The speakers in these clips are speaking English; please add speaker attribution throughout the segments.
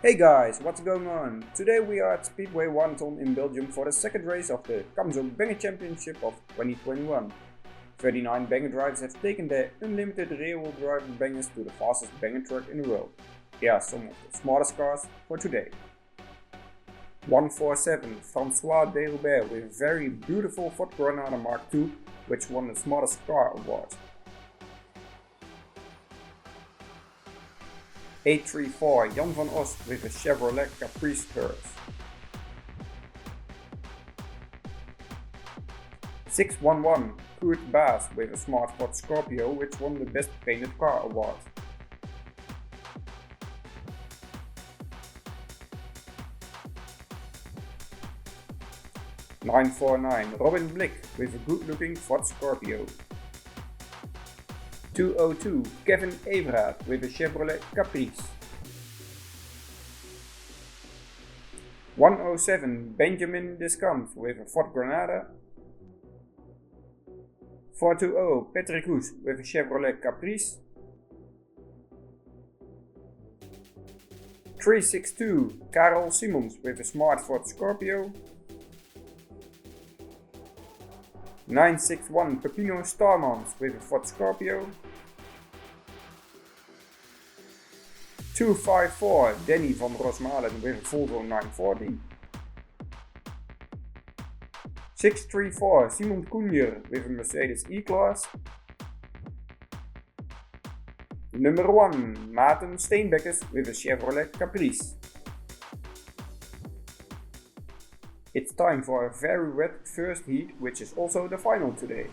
Speaker 1: Hey guys, what's going on? Today we are at Speedway Warneton in Belgium for the second race of the Camso Banger Championship of 2021. 39 banger drivers have taken their unlimited rear-wheel drive bangers to the fastest banger truck in the world. Here are some of the smartest cars for today. 147 Francois Deroubert with a very beautiful Ford Granada Mark II, which won the Smartest Car award. 834 Jan van Ost with a Chevrolet Caprice Hearse. 611 Kurt Baas with a Smart Ford Scorpio, which won the Best Painted Car award. 949 Robin Blick with a good-looking Ford Scorpio. 202 Kevin Everaert with a Chevrolet Caprice. 107 Benjamin Descamps with a Ford Granada. 420 Patrick Hoes with a Chevrolet Caprice. 362 Karel Simons with a Smart Ford Scorpio. 961 Pepino Starmans with a Ford Scorpio. 254 Danny van Rosmalen with a Volvo 940. 634 Simon Koenier with a Mercedes E-Class. Number 1 Maarten Steenbekkers with a Chevrolet Caprice. It's time for a very wet first heat, which is also the final today.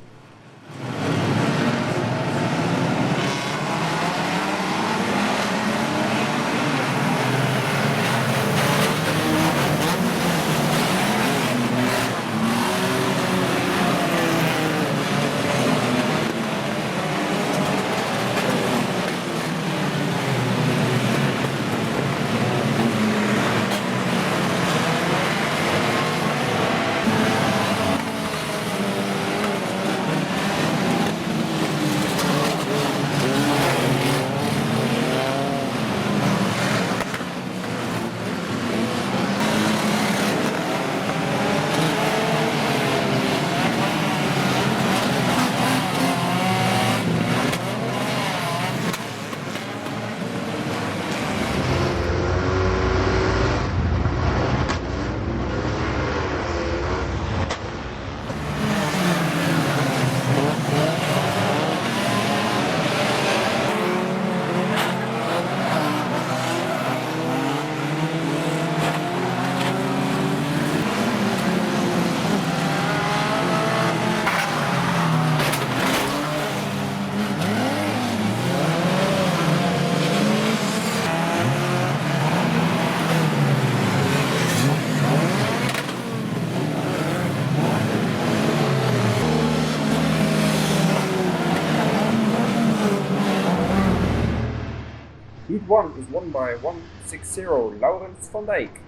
Speaker 1: Heat 1 is won by 160 Laurens van Dijk.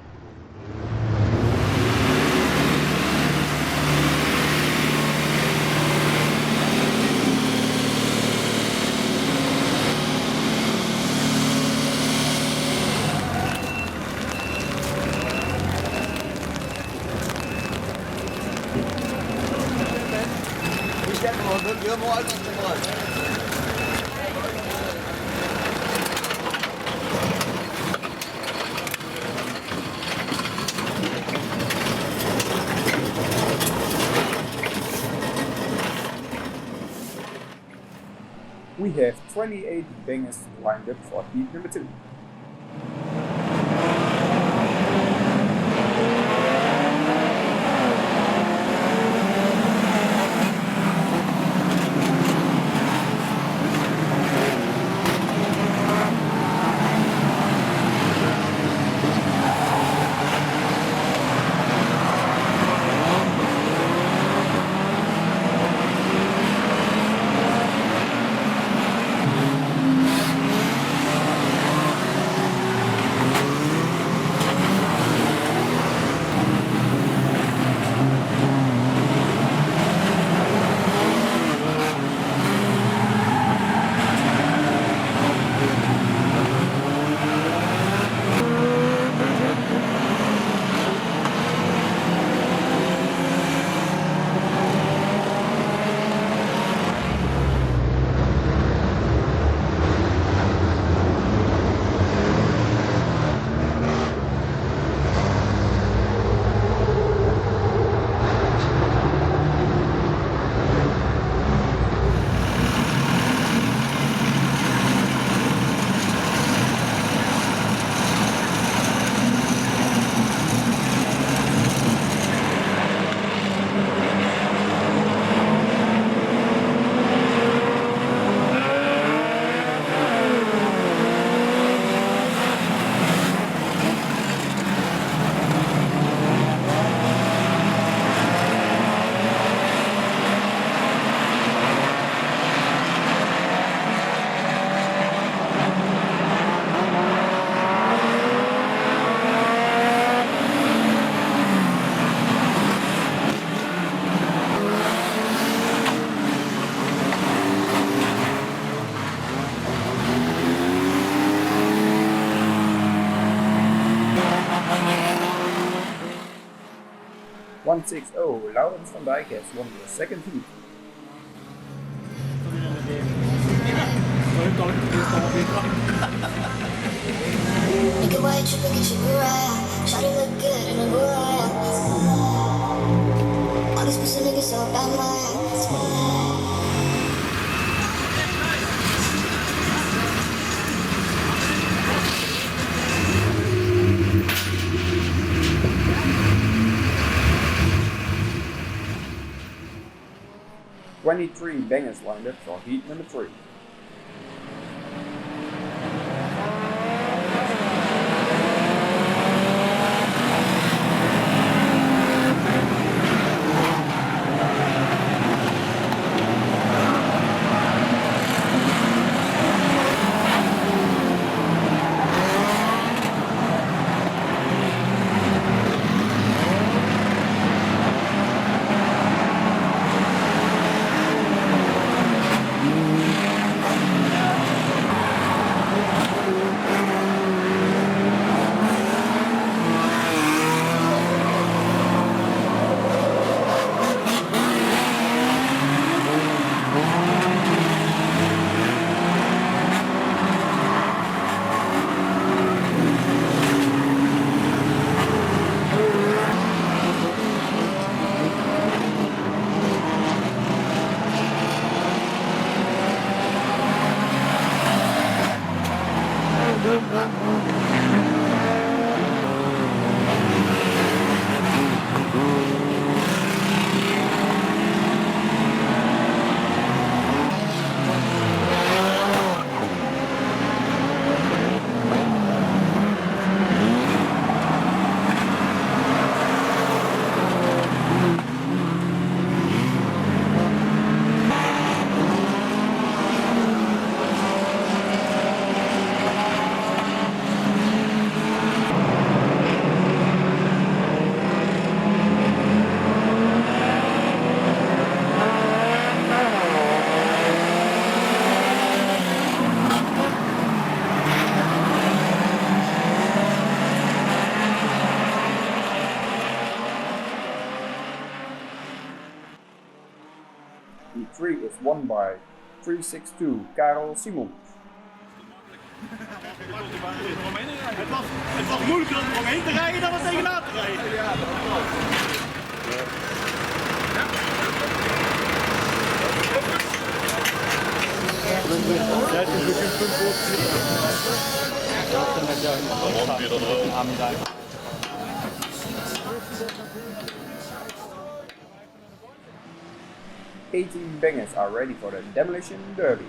Speaker 1: We have 28 bangers lined up for heat number 2. 160, Laurens van Dijk has won the second heat.
Speaker 2: Make a white trip and get your Mariah. Shawty look good in a Mariah. All these pussy niggas so bad, man.
Speaker 1: 23 bangers lined up for heat number 3. Heat 3 is won by 362 Karel Simons.
Speaker 3: Het was moeilijker om omheen te rijden dan er tegenaan te rijden.
Speaker 1: Ja. 18 bangers are ready for the Demolition Derby.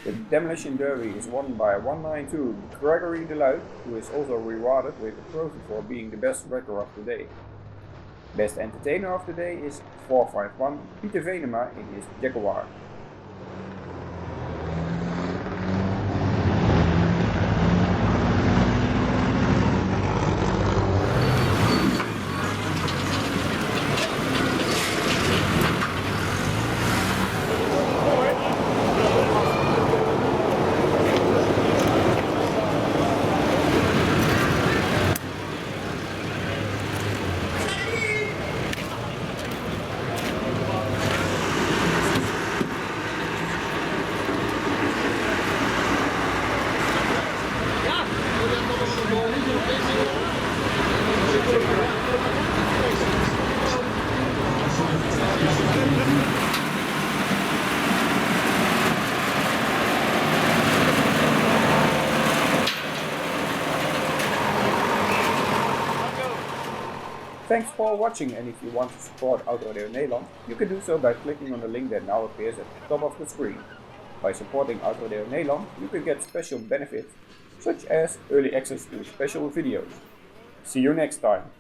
Speaker 1: The Demolition Derby is won by 192 Gregory Deluid, who is also rewarded with a trophy for being the best wrecker of the day. Best entertainer of the day is 451 Pieter Venema in his Jaguar. Thanks for watching, and if you want to support Autoradio Nederland, you can do so by clicking on the link that now appears at the top of the screen. By supporting Autoradio Nederland, you can get special benefits, such as early access to special videos. See you next time!